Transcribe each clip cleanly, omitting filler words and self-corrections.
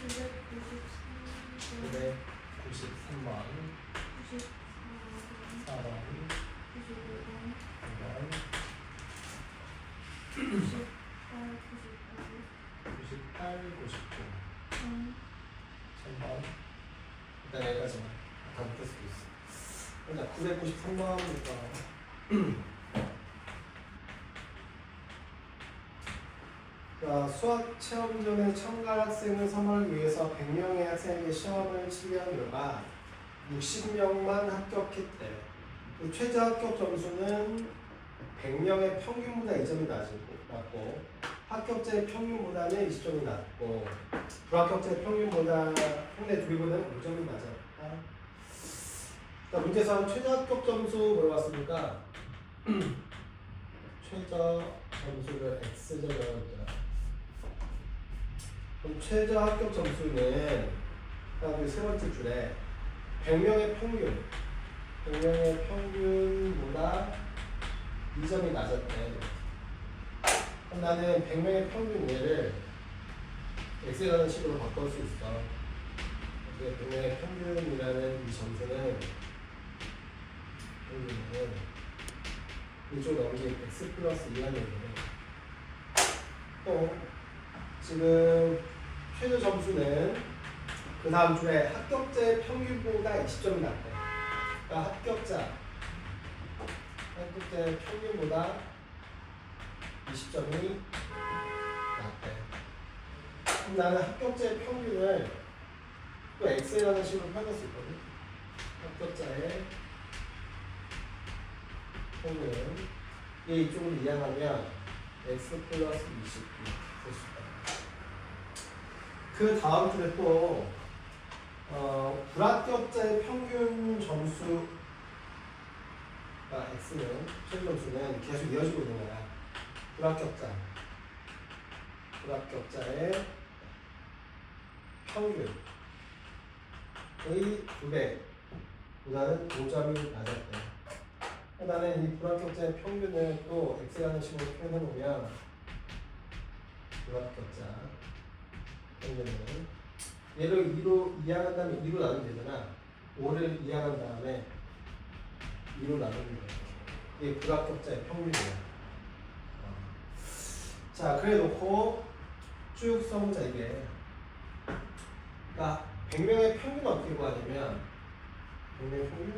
993번 4번 98, 99 1000번 일단 여기까지만 다 못할 수도 있어. 일단 993번부터 수학 체험전에 참가할 학생을 선발하기 위해서 100명의 학생에게 시험을 치르는 결과 60명만 합격했대. 최저 합격 점수는 100명의 평균보다 2점이 낮고 합격자의 평균보다는 20점이 낮고 불합격자의 평균보다 평균의 둘이보다는 5점이 낮았다. 문제상 최저 합격 점수 물어봤으니까 최저 점수를 X절이라고 그럼 최저 합격 점수는 세 번째 줄에 100명의 평균보다 2점이 낮았대. 그럼 나는 100명의 평균 얘를 X라는 식으로 바꿀 수 있어. 100명의 평균이라는 이 점수는 이쪽 넘기 X 플러스 2라는 얘기네. 또 지금 최저 점수는 그 다음 줄에 합격자의 평균보다 20점이 낮대. 그러니까 합격자의 평균보다 20점이 낮대. 그럼 나는 합격자의 평균을 또 X라는 식으로 표현할 수 있거든. 합격자의 평균은 이쪽으로 이항하면 X 플러스 20 될 수 있다. 그 다음 줄에 또 불합격자의 평균 점수가 X는 최저 점수는 계속 이어지고 있는 거야. 불합격자의 평균의 2배보다는 5점이 낮았대. 나는 이 불합격자의 평균을 또 X라는 식으로 표현해 보면 불합격자 평균은 얘를 2로 이항한 다음에 2로 나누면 되잖아. 5를 이항한 다음에 2로 나누는 거야. 이게 불합격자의 평균이야. 자, 그래 놓고 쭉 써보자 이게. 그러니까 100명의 평균은 어떻게 구하냐면 100명의 평균?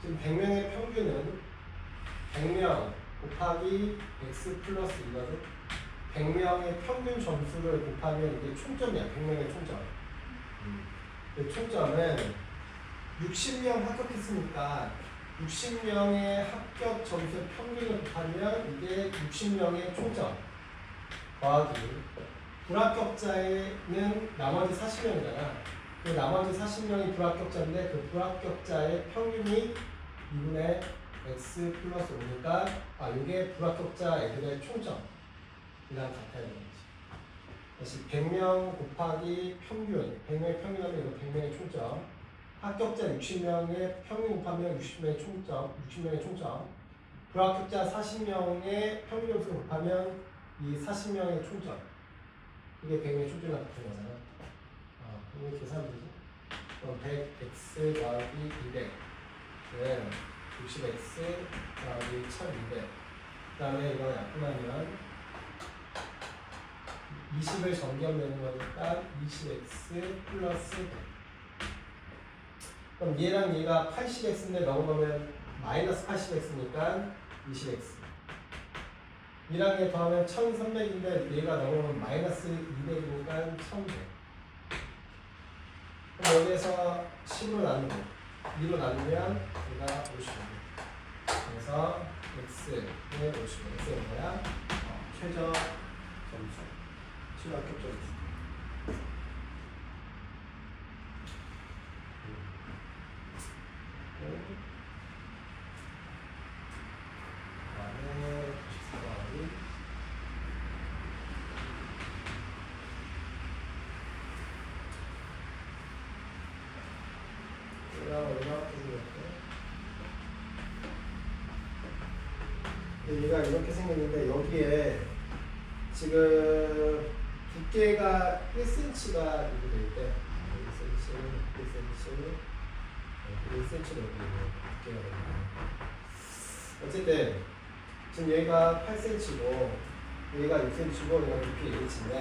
지금 100명의 평균은 100명 곱하기 X 플러스 2거든. 100명의 평균 점수를 곱하면 이게 총점이야. 100명의 총점. 그 총점은 60명 합격했으니까 60명의 합격 점수의 평균을 곱하면 이게 60명의 총점 더하기 불합격자에는 나머지 40명이잖아. 그 나머지 40명이 불합격자인데 그 불합격자의 평균이 2분의 X 플러스 5니까 이게 불합격자 애들의 총점이랑 같아야 되는 거지. 다시 100명 곱하기 평균, 100명의 평균하면 이거 100명의 총점. 합격자 60명의 평균 곱하면 60명의 총점. 불합격자 40명의 평균 점수 곱하면 이 40명의 총점. 이게 100명의 총점이랑 같은 거잖아. 이거 계산되지? 그럼 100x 더하기 200은 60x 더하기 1200. 그 다음에 이거 약분하면 20을 정기하면 거니까 20x 플러스 100. 그럼 얘랑 얘가 80x인데 넘어가면 마이너스 80x니까 20x. 얘랑 얘 더하면 1300인데 얘가 넘어가면 마이너스 200이니까 1100. 그럼 여기에서 10으로 나누고 2로 나누면 얘가 55. 그래서 x의 55. x는 뭐야? 최저 점수. 최저 합격 점수. 그다음에 94번이 얘가 이렇게 생겼는데 여기에 지금 두께가 1cm가 이렇게 될 때 1cm로 두께가 됩니다. 어쨌든 지금 여기가 8cm고 여기가 6cm고 여기가 두께 h인데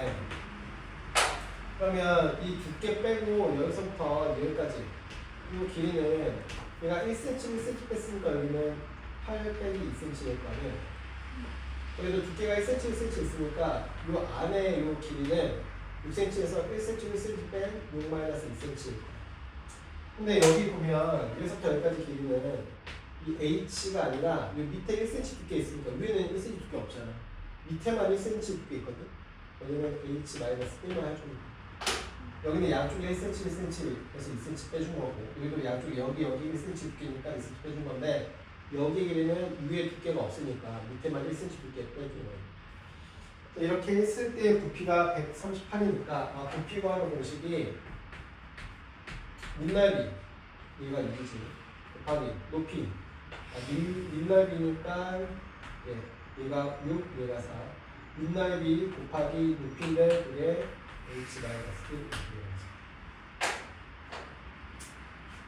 그러면 이 두께 빼고 여기서부터 여기까지 이 길이는 얘가 1cm, 1cm 뺐으니까 여기는 8 빼기 2cm니까는 그래도 두께가 1cm, 1cm 있으니까 이 안에 이 길이는 6cm에서 1cm, 1cm 뺀 6-2cm. 근데 여기 보면 여기서부터 여기까지 길이는 이 h가 아니라 이 밑에 1cm 두께 있으니까 위에는 1cm 두께 없잖아. 밑에만 1cm 두께 있거든. 여기는 h-1만 해주면 돼. 여기는 양쪽에 1cm, 1cm에서 2cm 빼준 거고 여기도 양쪽에 여기 1cm 두께니까 2cm 빼준 건데 여기 길이는 위에 두께가 없으니까 밑에만 1cm 두께 빼준 거예요. 이렇게 했을 때 부피가 138이니까 부피 구하는 공식이 밑넓이 얘가 2지 곱하기 높이 밑넓이니까 얘가 6 얘가 4 밑넓이 곱하기 높이인데 그게 h-1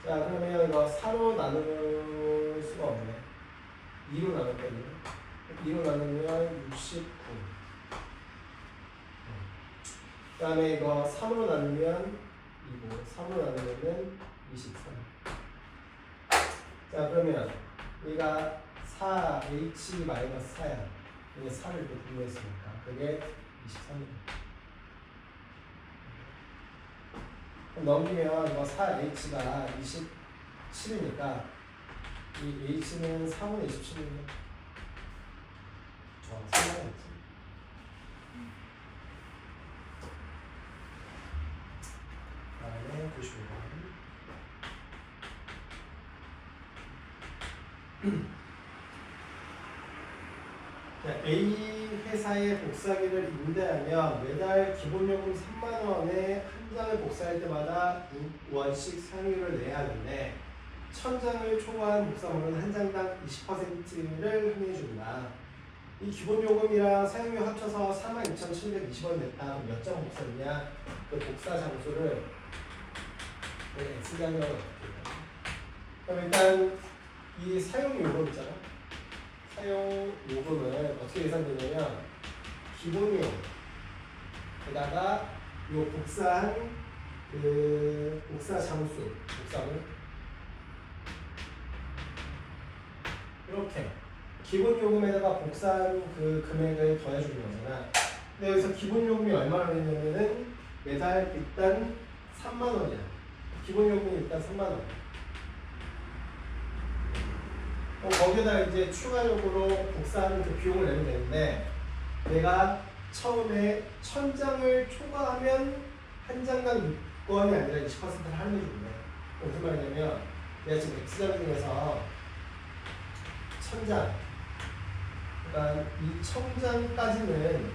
자 그러면 이거 4로 나눌 수가 없네. 2로 나눴거든요. 2로 나누면 69. 그 다음에 이거 3으로 나누면 2고 3으로 나누면 23. 자 그러면 여기가 4h-4야. 여기 4를 이렇게 분모했으니까 그게 23입니다. 넘기면 이거 4h가 27이니까 이 h는 3분의 27이네요. 생각했지. 다음에 95번. A 회사의 복사기를 임대하며 매달 기본요금 3만원에 한 장을 복사할 때마다 6원씩 사용료를 내야 하는데 1000장을 초과한 복사물은 한 장당 20%를 할인해준다. 이 기본요금이랑 사용료 합쳐서 42,720원 냈다. 몇 장 복사했냐? 그 복사 장수를 X장이라고 할게요. 그럼 일단 이 사용요금 있잖아. 사용요금은 어떻게 계산되냐면 기본요금 에다가 요 복사한 그 복사 장수 복사물 이렇게 기본요금에다가 복사한 그 금액을 더해주는 거잖아. 근데 여기서 기본요금이 얼마나 되냐면은 매달 일단 3만원이야. 기본요금이 일단 3만원. 거기에다 이제 추가적으로 복사하는 그 비용을 내면 되는데 내가 처음에 1000장을 초과하면 한 장당 6원이 아니라 20%를 할인해주네. 무슨 말이냐면 내가 지금 X장 중에서 1000장 그러니까 이 1000장까지는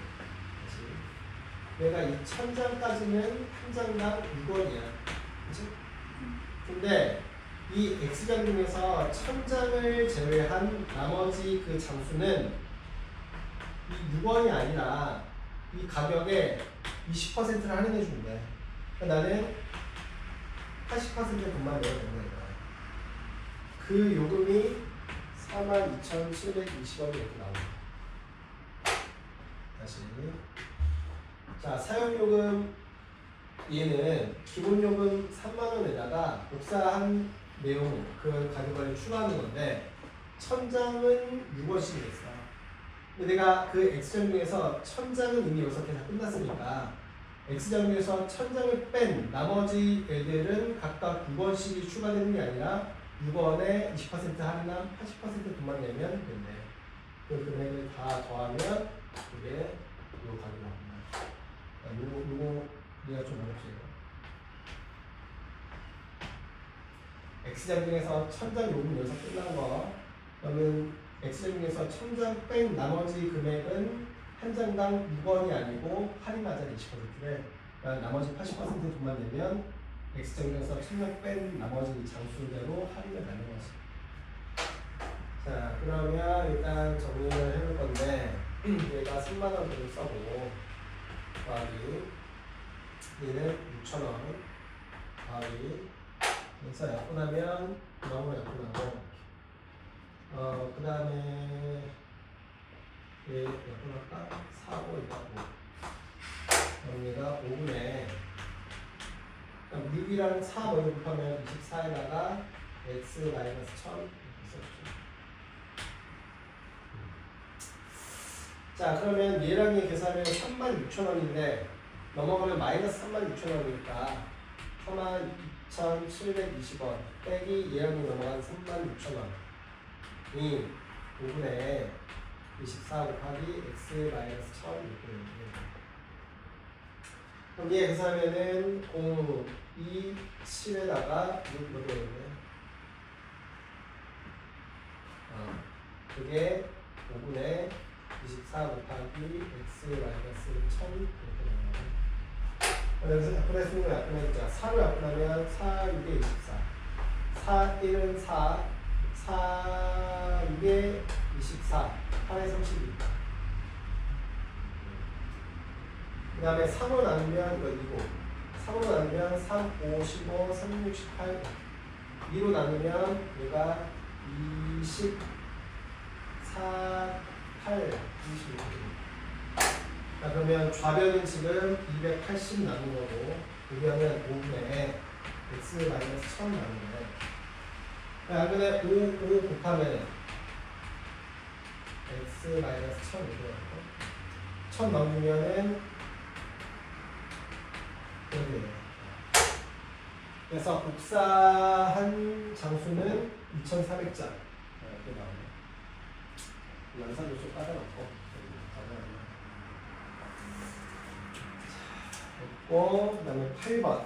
내가 이 1000장까지는 한 장당 6원이야. 그치? 근데 이 X장 중에서 1000장을 제외한 나머지 그 장수는 이 6원이 아니라 이 가격에 20%를 할인해 준대. 그러니까 나는 80% 돈만 내야 되는 거야. 그 요금이 42,720원이 이렇게 나옵니다. 다시. 자, 사용요금 얘는 기본요금 3만원에다가 복사한 내용 그 가격을 추가하는 건데 1000장은 6원씩 냈어. 근데 내가 그 X장 중에서 1000장은 이미 여기서 다 끝났으니까 X장 중에서 1000장을 뺀 나머지 애들은 각각 6원씩이 추가되는 게 아니라 6원에 20% 할인한 80% 돈만 내면 된대. 그 금액을 다 더하면 그게 이 가격이 나옵니다. 요거 우리가 좀 어렵지. X장 중에서 1000장 요금 여기서 끝난 거 그러면 X장 중에서 1000장 뺀 나머지 금액은 한 장당 6원이 아니고 할인하자는 20%래. 그러니까 나머지 80% 돈만 내면 X장 중에서 1000장 뺀 나머지 장수대로 할인을 받는 거지. 자 그러면 일단 정리를 해볼 건데 얘가 3만원 정도 써보고 더하기 얘는 6,000원 가위. 그래서 약분하면 너무 약분하고 그 다음에 얘 약분할까? 4고 있다고. 여기가 5분의 6이랑 4 먼저 곱하면 24에다가 x 마이너스 1000 이렇게 써주죠. 자, 그러면 얘랑 얘 계산하면 36,000원인데 넘어가면 마이너스 36,000원이니까 42,720원 빼기 얘랑 얘 넘어간 36,000원이 5분의 24 곱하기 x 마이너스 1000 이렇게 됩니다. 그럼 얘 계산하면은 0, 2, 7에다가 6 몇 개였네? 그게 5분의 24 곱하기 x 마이너스 1000 이렇게 나와요. 여기서 약분할 수 약분해보자. 4로 약분하면 4, 6에 24 4, 1은 4 4, 6에 24 8에 32. 그 다음에 3으로 나누면 이거 2고 3으로 나누면 3, 5, 15, 3, 6, 18 2로 나누면 얘가 24, 8, 26. 자, 그러면 좌변은 지금 280 나눈 거고 우변은 5분의 x 마이너스 1000 나눈 거예요. 양변에 5 곱하면 x 마이너스 1000 이렇게 나오고 1000 넘기면은 여기에요. 그래서 복사한 장수는 2400장 이렇게 나오네요. 연산도 좀 까다롭고 그 다음에 8번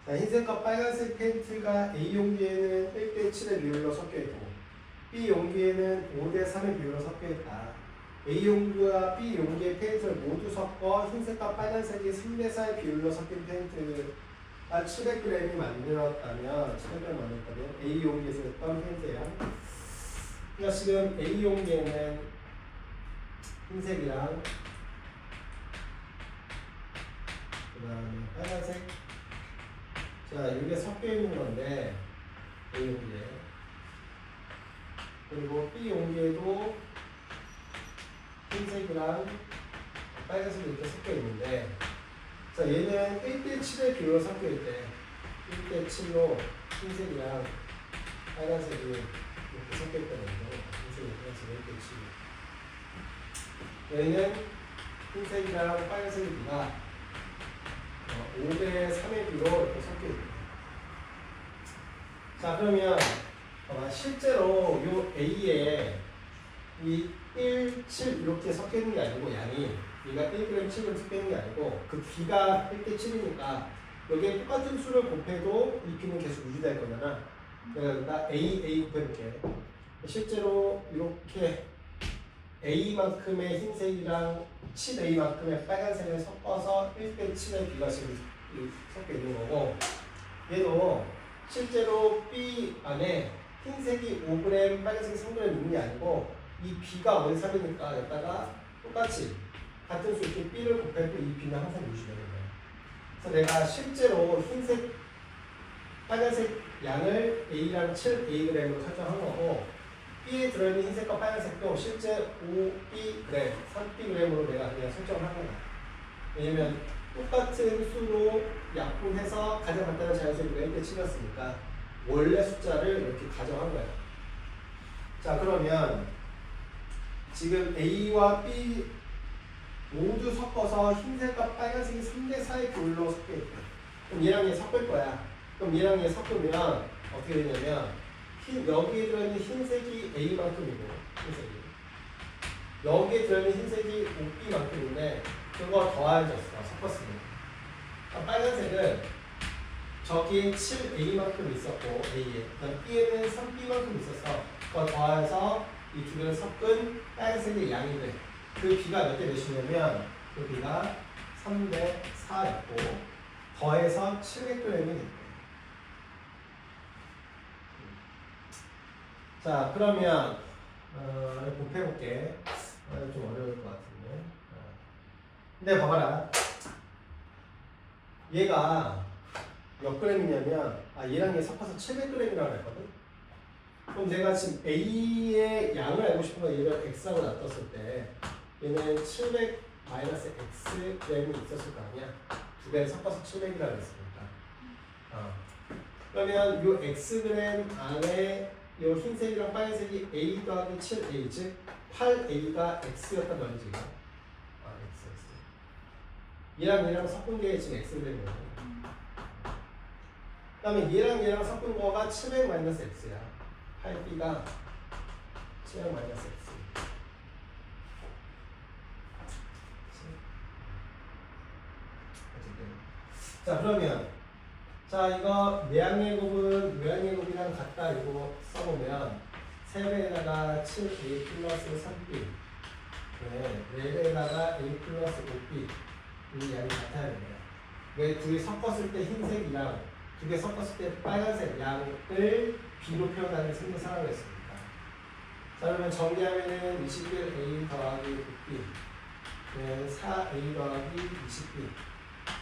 자, 흰색과 빨간색 페인트가 A 용기에는 1대 7의 비율로 섞여 있고 B 용기에는 5대 3의 비율로 섞여 있다. A 용기와 B 용기의 페인트를 모두 섞어 흰색과 빨간색이 3대 4의 비율로 섞인 페인트가 700g이 만들었다면 A 용기에서 했던 페인트예요. 그러니까 지금 A 용기에는 흰색이랑 그 다음에 빨간색 자, 이게 섞여 있는 건데 A 용기에 그리고 B 용기에도 흰색이랑 빨간색이 이렇게 섞여 있는데 자, 얘는 1대 7의 비율로 섞여 있대. 1대 7로 흰색이랑 빨간색이 이렇게 섞여 있다는 거죠. 흰색이 빨간색 1대 7. 얘는 흰색이랑 빨간색의 비가 5대 3의 비로 이렇게 섞여 있다. 자, 그러면 실제로 요 A에 이 1, 7 이렇게 섞여 있는 게 아니고 양이 얘가 1g, 7g 섞여 있는 게 아니고 그 B가 1대 7이니까 여기에 똑같은 수를 곱해도 이 B는 계속 유지될 거잖아. 그러니까 A 곱해볼게. 실제로 이렇게 A만큼의 흰색이랑 7A만큼의 빨간색을 섞어서 1대 7의 B가 지금 섞여 있는 거고 얘도 실제로 B 안에 흰색이 5g, 빨간색이 3g 있는 게 아니고 이 B가 어디 3이니까 여기다가 똑같이 같은 수 이렇게 B를 곱해도 이 B는 항상 유지되는 거예요. 그래서 내가 실제로 흰색, 빨간색 양을 A랑 7Ag으로 설정한 거고 B에 들어있는 흰색과 빨간색도 실제 5Bg, 3Bg으로 내가 그냥 설정을 한 거야. 왜냐면 똑같은 수로 약분해서 가장 간단한 자연수가 1대 7이었으니까 원래 숫자를 이렇게 가정한 거예요. 자, 그러면 지금 A와 B 모두 섞어서 흰색과 빨간색이 3대 4의 비율로 섞여 있다. 그럼 얘랑 얘 섞을 거야. 그럼 얘랑 얘 섞으면 어떻게 되냐면 여기에 들어있는 흰색이 A만큼이고 흰색이 여기에 들어있는 흰색이 5B만큼인데 그거 더해졌어. 섞었으면 빨간색은 저기에 7A만큼 있었고 A에 그다음 B에는 3B만큼 있어서 그거 더해서 이 두 개를 섞은 빨간색의 양이 돼. 그 B가 몇 대 몇이냐면 여기가 3대 4였고 더해서 700g이 됐대. 자, 그러면 곱해볼게. 좀 어려울 것 같은데. 근데 봐봐라. 얘가 몇 g이냐면 얘랑 얘 섞어서 700g이라고 했거든. 그럼 내가 지금 A의 양을 알고 싶은 거 얘를 X하고 놔뒀을 때 얘는 700 마이너스 X g이 있었을 거 아니야. 두 개를 섞어서 700이라고 했으니까. 그러면 요 Xg 안에 요 흰색이랑 빨간색이 A 더하기 7A 즉 8A가 X였단 말이지. X. 얘랑 섞은 게 지금 Xg인 거야. 그 다음에 얘랑 섞은 거가 700 마이너스 X야. 8B가 700 마이너스 X. 자, 그러면 이거 내항의 곱은 외항의 곱이랑 같다 이거 써보면 3배에다가 7A 플러스 3B 네, 4배에다가 A 플러스 5B 이 양이 같아야 됩니다. 왜 둘이 섞었을 때 흰색이랑 두 개 섞었을 때 빨간색 양을 B로 표현하는 생긴 상황을 했습니다. 자, 그러면 정리하면은 21A 더하기 9B 네, 4A 더하기 20B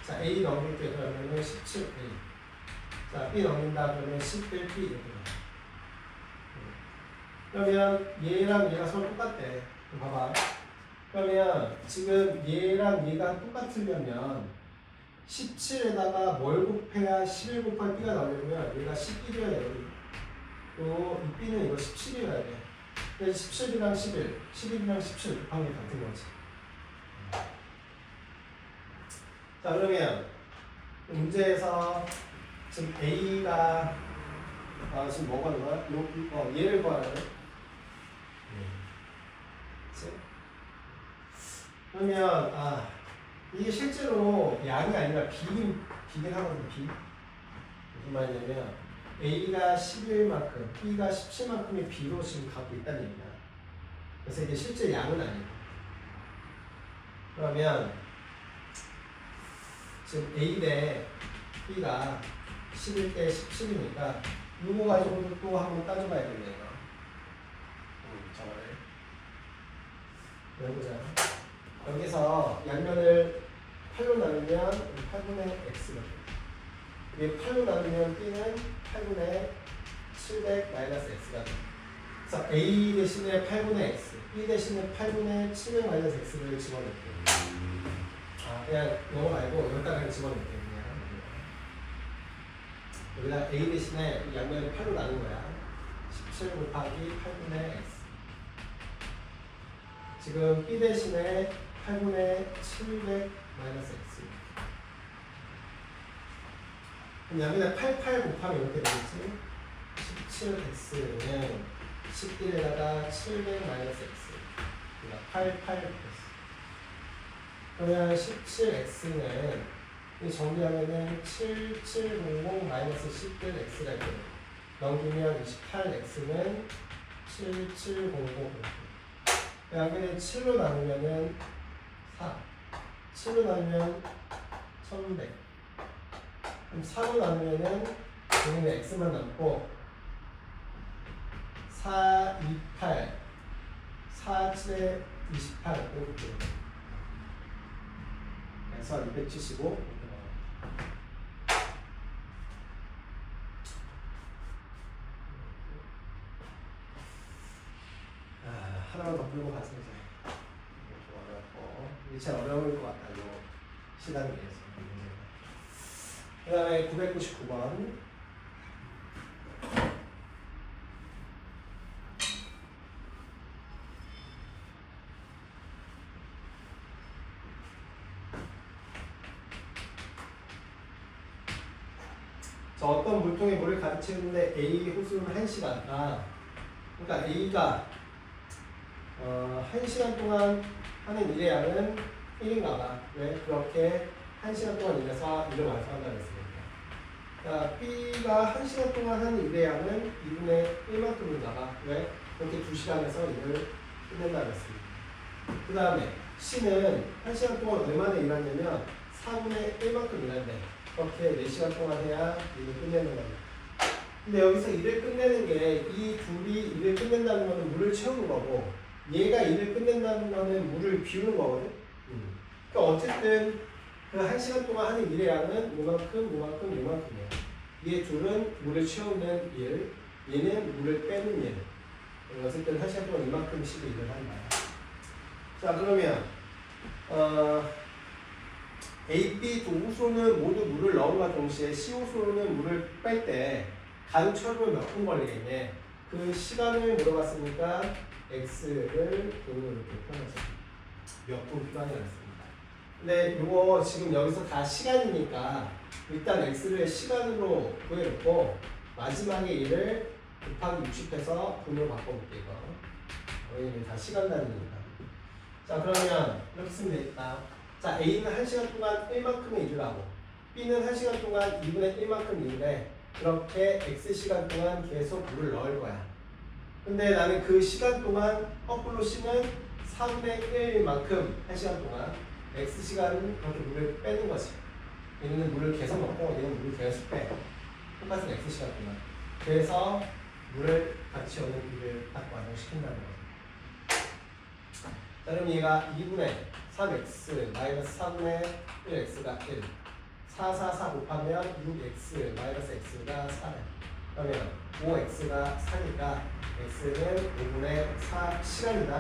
자, A 넘길게 그러면은 17A 자, B 넘긴다 그러면 11B 이렇게 나와. 그러면 얘랑 얘가 서로 똑같대. 봐봐. 그러면 지금 얘랑 얘가 똑같으려면 17에다가 뭘 곱해야 11 곱하기 B가 나오려면 얘가 11이어야 돼. 또 이 B는 이거 17이어야 돼. 그래서 17이랑 11, 11이랑 17 곱한 게 같은 거지. 자, 그러면 문제에서 지금 A가 지금 뭐가 하는 거야? 얘를 구하는 거야. 그러면 이게 실제로 양이 아니라 비긴 하거든요. B 무슨 말이냐면 A가 11만큼, B가 17만큼의 B로 지금 갖고 있다는 얘기야. 그래서 이게 실제 양은 아니고. 그러면 지금 A 대 B가 11대 17이니까 이거 가지고도 또 한번 따져봐야겠네요. 저거를 해보자. 여기서 양면을 8로 나누면 8분의 X가 돼. 이게 8로 나누면 B는 8분의 700 마이너스 X가 돼. 그래서 A 대신에 8분의 X, B 대신에 8분의 700 마이너스 X를 집어넣을게요. 그냥 영어 말고 여기다가 그냥 집어넣을게요. 여기다 A 대신에 양면을 8로 나눈 거야. 17 곱하기 8분의 X. 지금 B 대신에 8분의 700 마이너스 X. 그럼 양면에 88 곱하면 이렇게 되겠지? 17X는 11에다가 700 마이너스 X. 그러니까 88 플러스. 그러면 17X는 정리하면은 7700 마이너스 11X가 있거든요. 넘기면 28X는 7700. 양면에 7로 나누면은 4. 7로 나누면 1100. 그럼 4로 나누면은 여기는 X만 남고 4, 28, 4, 7에 28 이렇게 돼요. 그래서 275 이렇게 나와요. 하나만 더 풀고 가세요. 좀 어렵고 이게 제일 어려울 것 같아요. 시간에 비해서. 그 다음에 999번. 어떤 물통에 물을 가득채우는데 A 호수는 1시간. 그러니까 A가 1시간 동안 하는 일의 양은 1인가 봐. 왜? 그렇게 1시간 동안 일해서 일을 완성한다고 했으니까. 그러니까 B가 1시간 동안 하는 일의 양은 2분의 1만큼인가 봐. 왜? 그렇게 2시간에서 일을 끝낸다고 했습니다. 그 다음에 C는 1시간 동안 얼마나 일하냐면 4분의 1만큼 일한대. 그렇게 4시간 동안 해야 일을 끝내는 겁니다. 근데 여기서 일을 끝내는 게 이 둘이 일을 끝낸다는 거는 물을 채우는 거고 얘가 일을 끝낸다는 거는 물을 비우는 거거든. 그러니까 어쨌든 그 1시간 동안 하는 일의 양은 요만큼이야. 이 둘은 물을 채우는 일, 얘는 물을 빼는 일. 어쨌든 1시간 동안 이만큼씩 일을 한다. 자, 그러면 A, B 두 호수는 모두 물을 넣음과 동시에 C 호수는 물을 뺄 때 가중처럼 몇 분 걸리겠네. 그 시간을 물어봤으니까 X를 돈으로 이렇게 표현해서 몇 분 필요하냐고 했습니다. 근데 이거 지금 여기서 다 시간이니까 일단 X를 시간으로 구해놓고 마지막에 일을 곱하기 60해서 분으로 바꿔볼게요. 이거. 왜냐면 다 시간 단위니까. 자, 그러면 이렇게 쓰면 되겠다. 자, A는 1시간 동안 1만큼의 일을 하고 B는 1시간 동안 2분의 1만큼 일을 해. 그렇게 X시간 동안 계속 물을 넣을 거야. 근데 나는 그 시간 동안 거꾸로 C는 4분의 1만큼 1시간 동안 X시간은 그렇게 물을 빼는 거지. 얘는 물을 계속 넣고 얘는 물을 계속 빼. 똑같은 X시간 동안. 그래서 물을 같이 오는 일을 딱 완성시킨다는 거죠. 자, 그럼 얘가 2분의 3x 마이너스 3분의 1x가 1 4 곱하면 6x 마이너스 x가 4래. 그러면 5x가 4니까 x는 5분의 4 시간이다.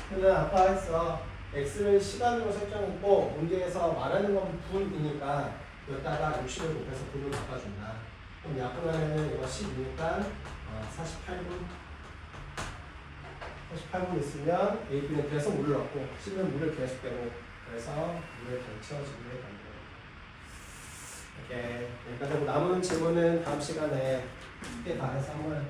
그러면 아까 했어. x를 시간으로 설정했고 문제에서 말하는 건 분이니까 여기다가 60을 곱해서 분으로 바꿔준다. 그럼 약분하면은 이거 12니까 48분 있으면 A, B는 계속 물을 넣고 C는 물을 계속 빼고 그래서 물을 덜채워지게 만들어요. 이렇게 여기까지 하고 남은 질문은 다음 시간에 쉽게 다 해서 한번